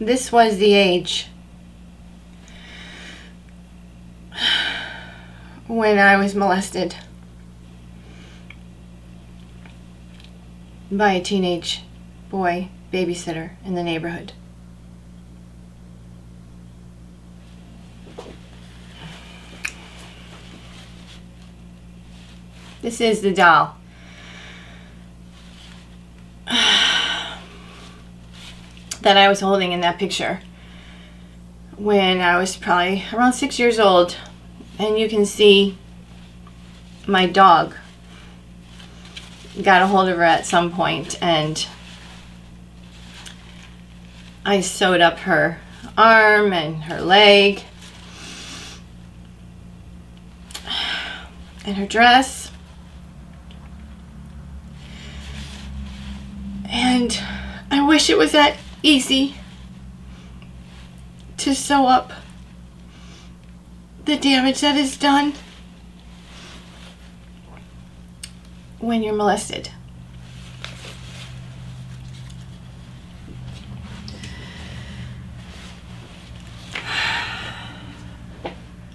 This was the age when I was molested by a teenage boy babysitter in the neighborhood. This is the doll that I was holding in that picture when I was probably around 6 years old. And you can see my dog got a hold of her at some point, and I sewed up her arm and her leg and her dress. And I wish it was that easy to sew up the damage that is done when you're molested.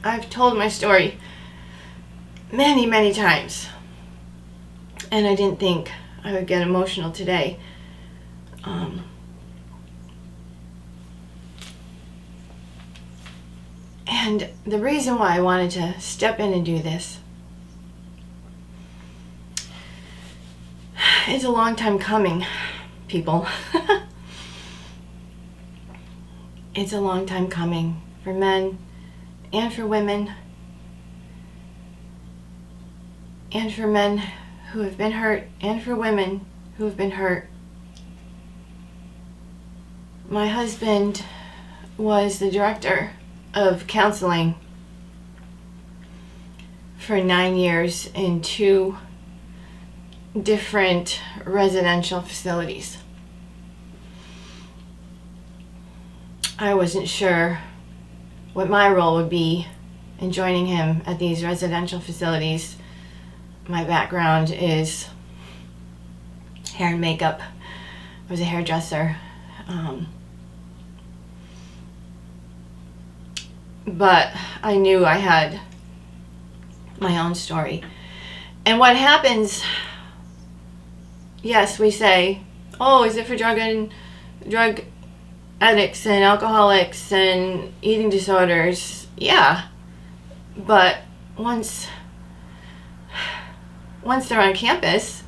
I've told my story many, many times, and I didn't think I would get emotional today. And the reason why I wanted to step in and do this is a long time coming, people. It's a long time coming for men and for women, and for men who have been hurt, and for women who have been hurt. My husband was the director of counseling for 9 years in 2 different residential facilities. I wasn't sure what my role would be in joining him at these residential facilities. My background is hair and makeup. I was a hairdresser. But I knew I had my own story. And what happens, yes, we say, oh, is it for drug addicts and alcoholics and eating disorders? Yeah. But once they're on campus,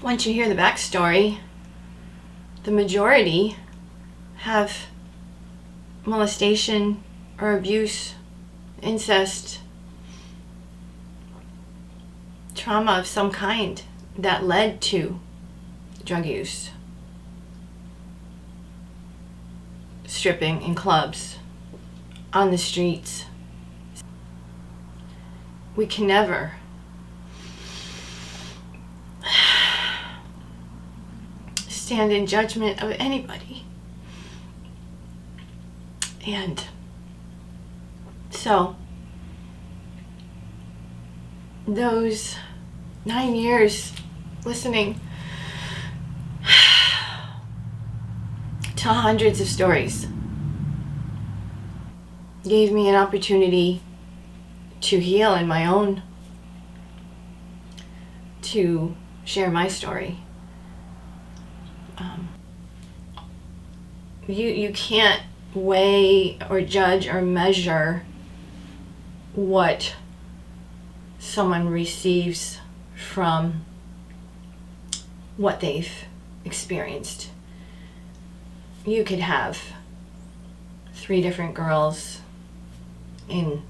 once you hear the backstory, the majority have molestation or abuse, incest, trauma of some kind that led to drug use, stripping in clubs, on the streets. We can never stand in judgment of anybody. And so those 9 years listening to hundreds of stories gave me an opportunity to heal in my own, to share my story. You can't weigh or judge or measure what someone receives from what they've experienced. You could have 3 different girls in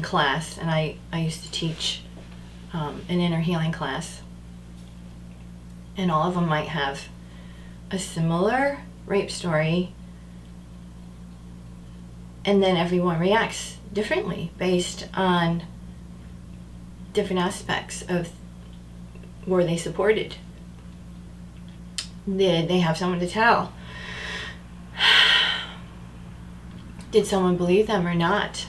class, and I used to teach an inner healing class, and all of them might have a similar rape story, and then everyone reacts differently based on different aspects of Were they supported? Did they have someone to tell? Did someone believe them or not?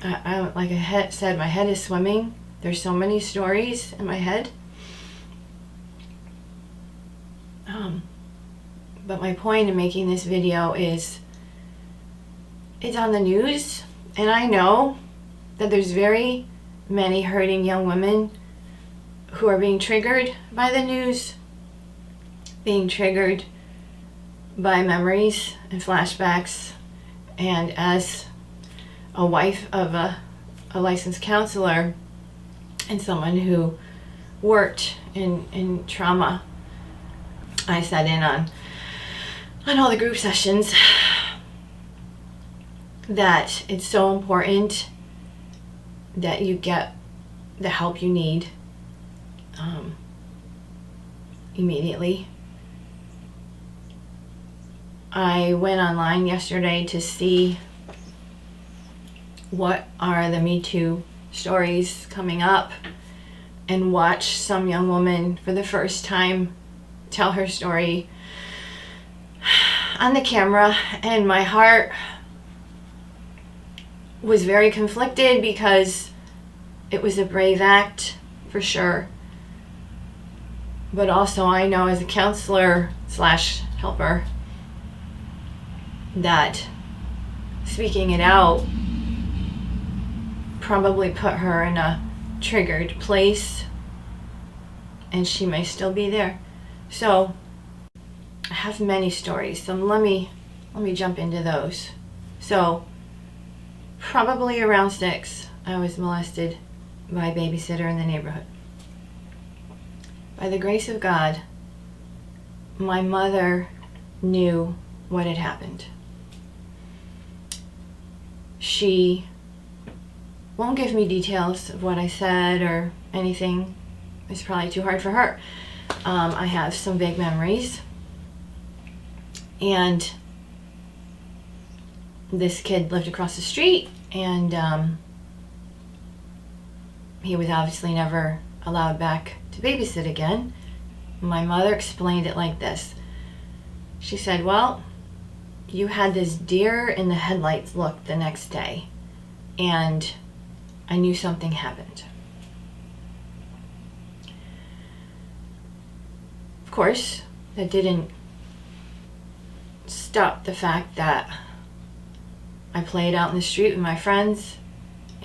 Like I said, my head is swimming. There's so many stories in my head. But my point in making this video is, it's on the news, and I know that there's very many hurting young women who are being triggered by the news, being triggered by memories and flashbacks. And as a wife of a licensed counselor and someone who worked in trauma, I sat in on all the group sessions, that it's so important that you get the help you need immediately. I went online yesterday to see what are the Me Too stories coming up, and watch some young woman for the first time tell her story on the camera, and my heart was very conflicted, because it was a brave act for sure, but also I know as a counselor slash helper that speaking it out probably put her in a triggered place, and she may still be there. So I have many stories, so let me jump into those. So probably around 6, I was molested by a babysitter in the neighborhood. By the grace of God, my mother knew what had happened. She won't give me details of what I said or anything. It's probably too hard for her. I have some vague memories. And this kid lived across the street, and he was obviously never allowed back to babysit again. My mother explained it like this. She said, well, you had this deer in the headlights look the next day, and I knew something happened. Of course, that didn't stop the fact that I played out in the street with my friends,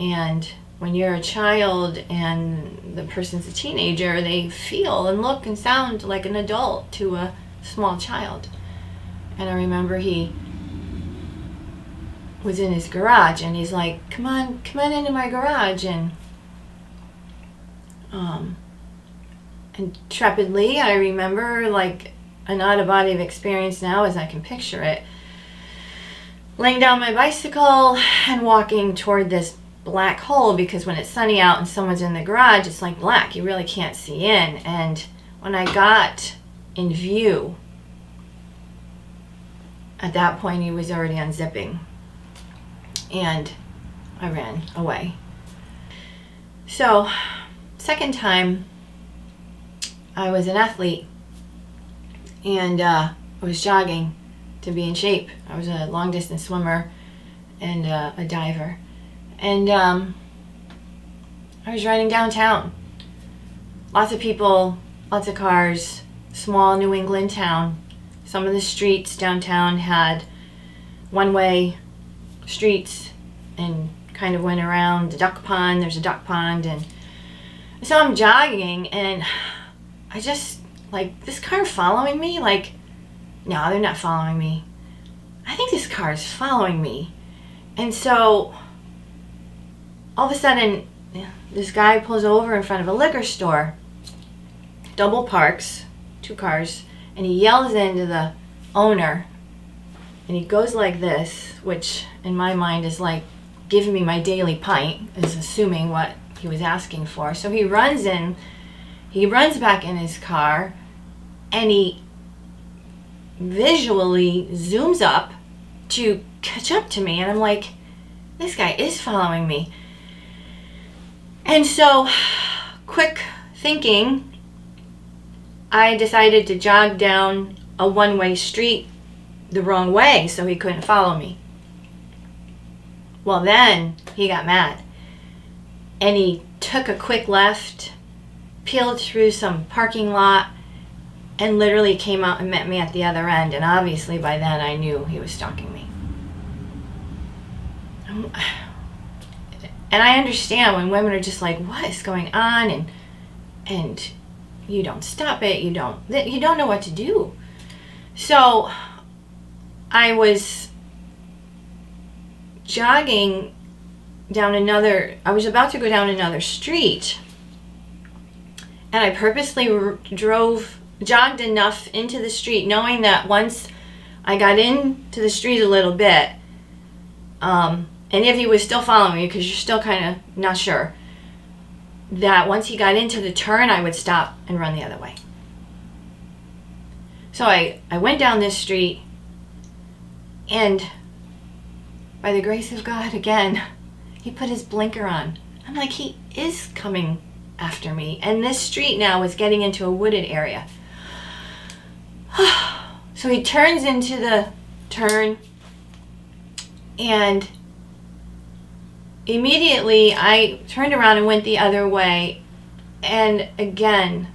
and when you're a child and the person's a teenager, they feel and look and sound like an adult to a small child. And I remember he was in his garage, and he's like, come on into my garage, and intrepidly, I remember, like an out-of-body experience now as I can picture it, laying down my bicycle and walking toward this black hole, because when it's sunny out and someone's in the garage, it's like black, you really can't see in. And when I got in view, at that point he was already unzipping, and I ran away. So, second time, I was an athlete, and I was jogging to be in shape. I was a long distance swimmer and a diver. And I was riding downtown. Lots of people, lots of cars, small New England town. Some of the streets downtown had one-way streets and kind of went around the duck pond. There's a duck pond, and so I'm jogging, and I just, like, this car following me? Like, no, they're not following me. I think this car is following me. And so all of a sudden, this guy pulls over in front of a liquor store, double parks, 2 cars, and he yells into the owner, and he goes like this, which in my mind is like, give me my daily pint, is assuming what he was asking for. So he runs back in his car, and he visually zooms up to catch up to me, and I'm like, this guy is following me. And so, quick thinking, I decided to jog down a one-way street the wrong way so he couldn't follow me. Well, then he got mad and he took a quick left, peeled through some parking lot, and literally came out and met me at the other end. And obviously by then I knew he was stalking me. And I understand when women are just like, what is going on? And you don't stop it. You don't know what to do. So I was jogging down I was about to go down another street, and I purposely jogged enough into the street, knowing that once I got into the street a little bit, and if he was still following me, because you're still kind of not sure, that once he got into the turn, I would stop and run the other way. So I went down this street, and by the grace of God, again, he put his blinker on. I'm like, he is coming after me. And this street now was getting into a wooded area. So he turns into the turn, and immediately I turned around and went the other way. And again,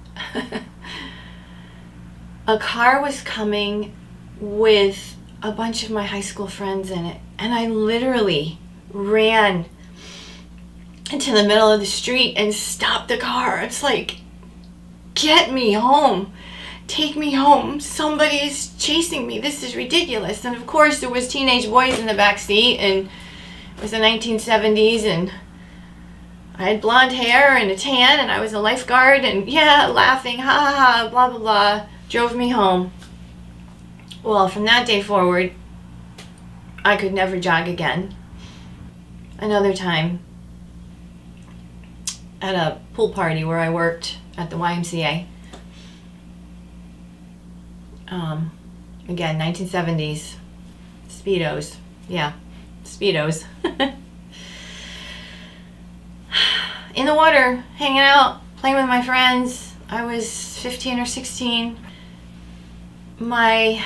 a car was coming with a bunch of my high school friends in it. And I literally ran into the middle of the street and stopped the car. It's like, get me home. Take me home. Somebody is chasing me. This is ridiculous. And of course there was teenage boys in the back seat, and it was the 1970s, and I had blonde hair and a tan, and I was a lifeguard, and yeah, laughing, ha ha ha, blah blah blah, drove me home. Well, from that day forward, I could never jog again. Another time, at a pool party where I worked at the YMCA. Again, 1970s, Speedos. Yeah, Speedos. In the water, hanging out, playing with my friends. I was 15 or 16. My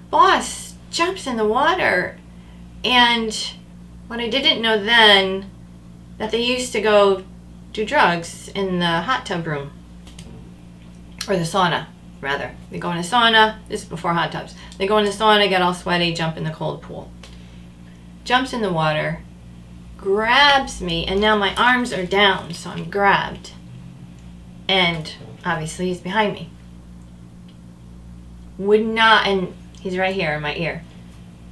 boss jumps in the water, and what I didn't know then, that they used to go do drugs in the hot tub room, or the sauna rather. They go in a sauna. This is before hot tubs. They go in the sauna, get all sweaty, jump in the cold pool. Jumps in the water, grabs me, and now my arms are down, so I'm grabbed, and obviously he's behind me. Would not, and he's right here in my ear,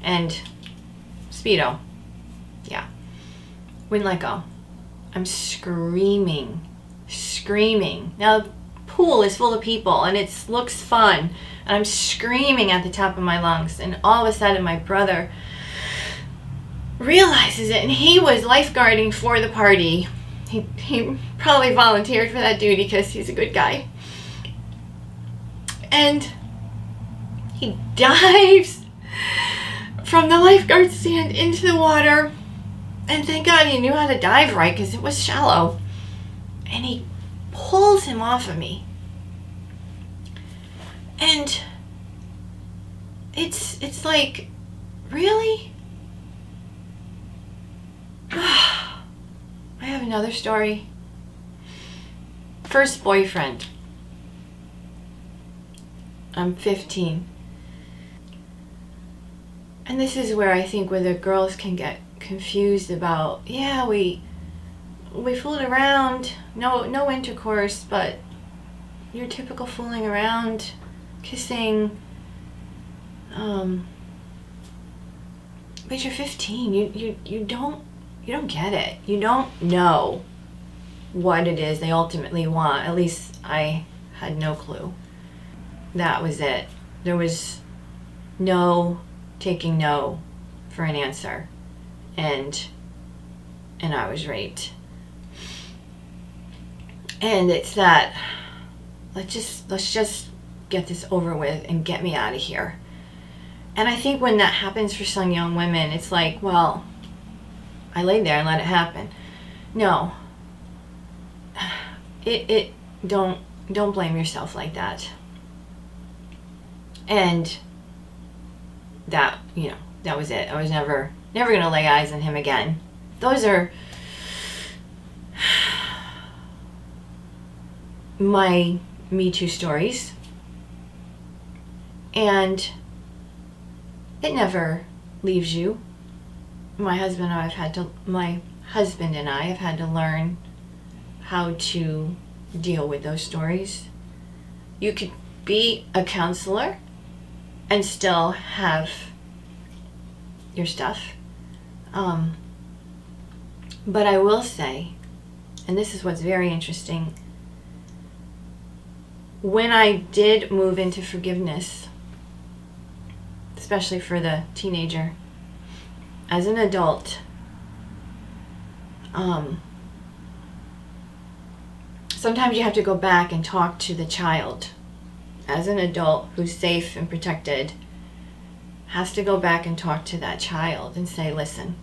and Speedo, yeah, wouldn't let go. I'm screaming. Now the pool is full of people and it looks fun, and I'm screaming at the top of my lungs, and all of a sudden my brother realizes it, and he was lifeguarding for the party. He probably volunteered for that duty because he's a good guy. And he dives from the lifeguard stand into the water, and thank God he knew how to dive right because it was shallow. And he pulls him off of me. And it's like, really? I have another story. First boyfriend. I'm 15. And this is where I think where the girls can get confused about, yeah, we fooled around, no intercourse, but your typical fooling around, kissing, but you're 15. You don't get it. You don't know what it is they ultimately want. At least I had no clue. That was it. There was no taking no for an answer, and I was raped. And it's that, let's just get this over with and get me out of here. And I think when that happens for some young women, it's like, well, I laid there and let it happen. No, don't blame yourself like that. And that, that was it. I was never going to lay eyes on him again. Those are my Me Too stories. And it never leaves you. My husband and I have had to learn how to deal with those stories. You could be a counselor and still have your stuff. But I will say, and this is what's very interesting, when I did move into forgiveness, especially for the teenager, as an adult, sometimes you have to go back and talk to the child. As an adult who's safe and protected, has to go back and talk to that child and say, listen,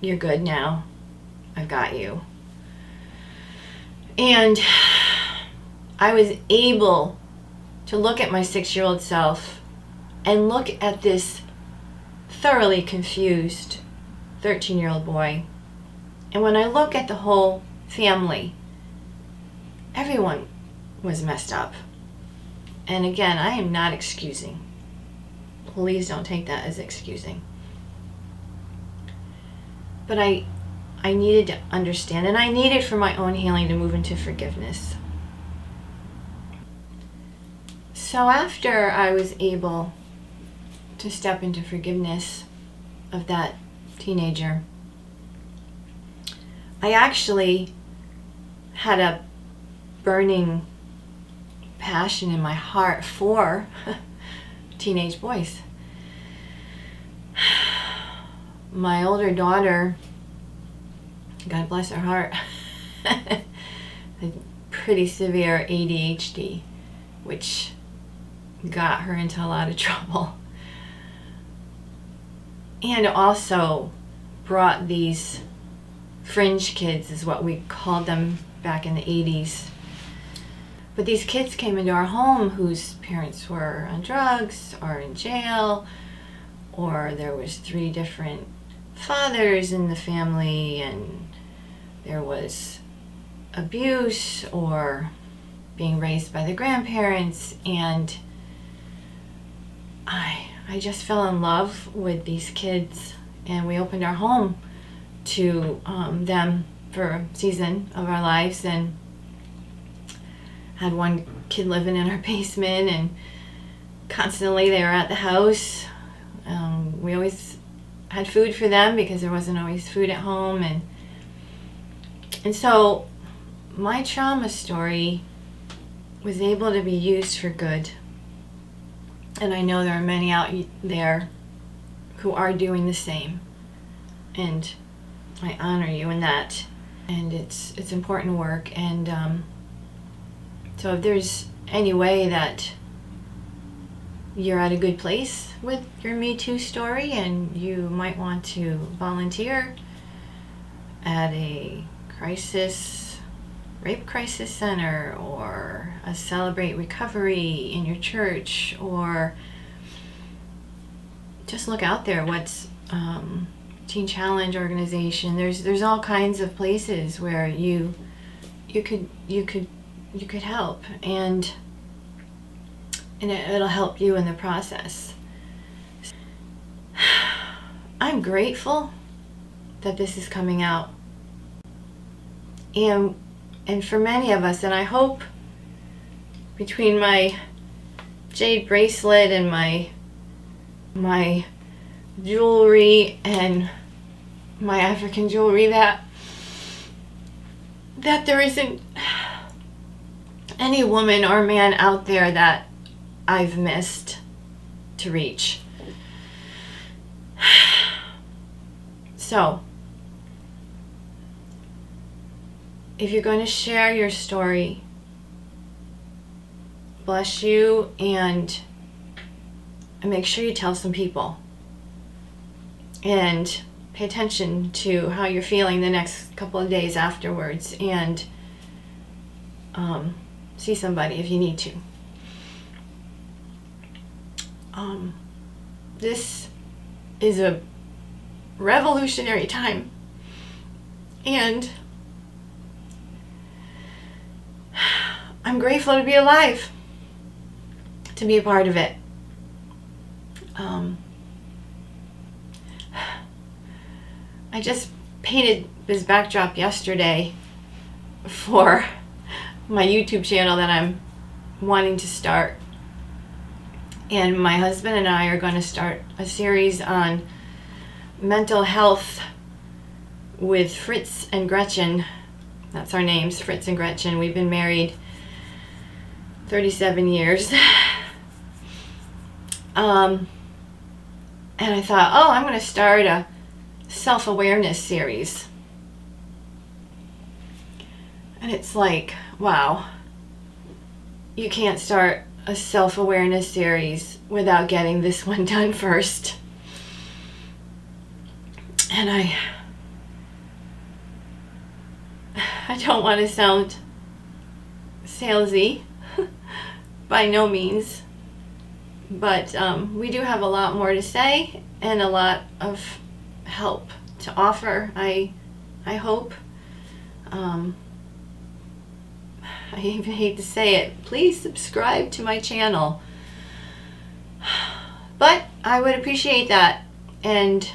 you're good now. I've got you. And I was able to look at my 6-year-old self and look at this thoroughly confused 13-year-old boy. And when I look at the whole family, everyone was messed up. And again, I am not excusing. Please don't take that as excusing. But I needed to understand, and I needed for my own healing to move into forgiveness. So after I was able to step into forgiveness of that teenager, I actually had a burning passion in my heart for teenage boys. My older daughter, God bless her heart, had pretty severe ADHD, which got her into a lot of trouble. And also brought these fringe kids, is what we called them back in the 80s. But these kids came into our home whose parents were on drugs or in jail, or there was 3 different fathers in the family, and there was abuse or being raised by the grandparents. And I just fell in love with these kids, and we opened our home to them for a season of our lives, and had one kid living in our basement, and constantly they were at the house. We always had food for them because there wasn't always food at home, and so my trauma story was able to be used for good. And I know there are many out there who are doing the same, and I honor you in that. And it's important work. And so if there's any way that you're at a good place with your Me Too story and you might want to volunteer at a rape crisis center, or a Celebrate Recovery in your church, or just look out there. What's Teen Challenge organization? There's all kinds of places where you could help, and it'll help you in the process. I'm grateful that this is coming out. And for many of us, and I hope between my jade bracelet and my jewelry and my African jewelry, that there isn't any woman or man out there that I've missed to reach. So, if you're going to share your story, bless you, and make sure you tell some people. And pay attention to how you're feeling the next couple of days afterwards. And see somebody if you need to. This is a revolutionary time, and I'm grateful to be alive, to be a part of it. I just painted this backdrop yesterday for my YouTube channel that I'm wanting to start. And my husband and I are going to start a series on mental health with Fritz and Gretchen. That's our names, Fritz and Gretchen. We've been married 37 years. And I thought, I'm going to start a self-awareness series. And it's like, wow, you can't start a self-awareness series without getting this one done first. And I don't want to sound salesy, by no means, but we do have a lot more to say and a lot of help to offer, I hope. I even hate to say it, please subscribe to my channel. But I would appreciate that. And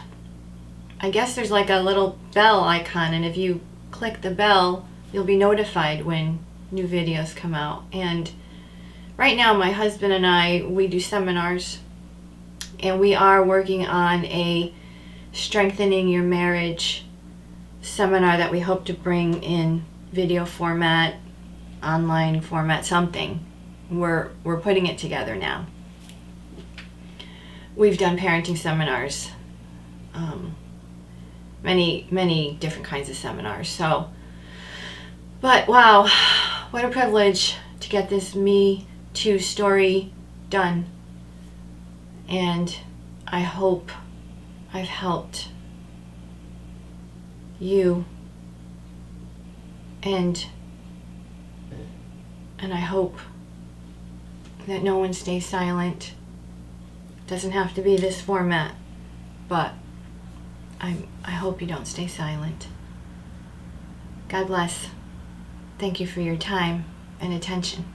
I guess there's like a little bell icon, and if you click the bell, you'll be notified when new videos come out. And right now my husband and I, we do seminars, and we are working on a strengthening your marriage seminar that we hope to bring in video format, online format, something. We're putting it together now. We've done parenting seminars, many different kinds of seminars. So, but wow, what a privilege to get this Me Too story done. And I hope I've helped you, and I hope that no one stays silent. It doesn't have to be this format, but I hope you don't stay silent. God bless. Thank you for your time and attention.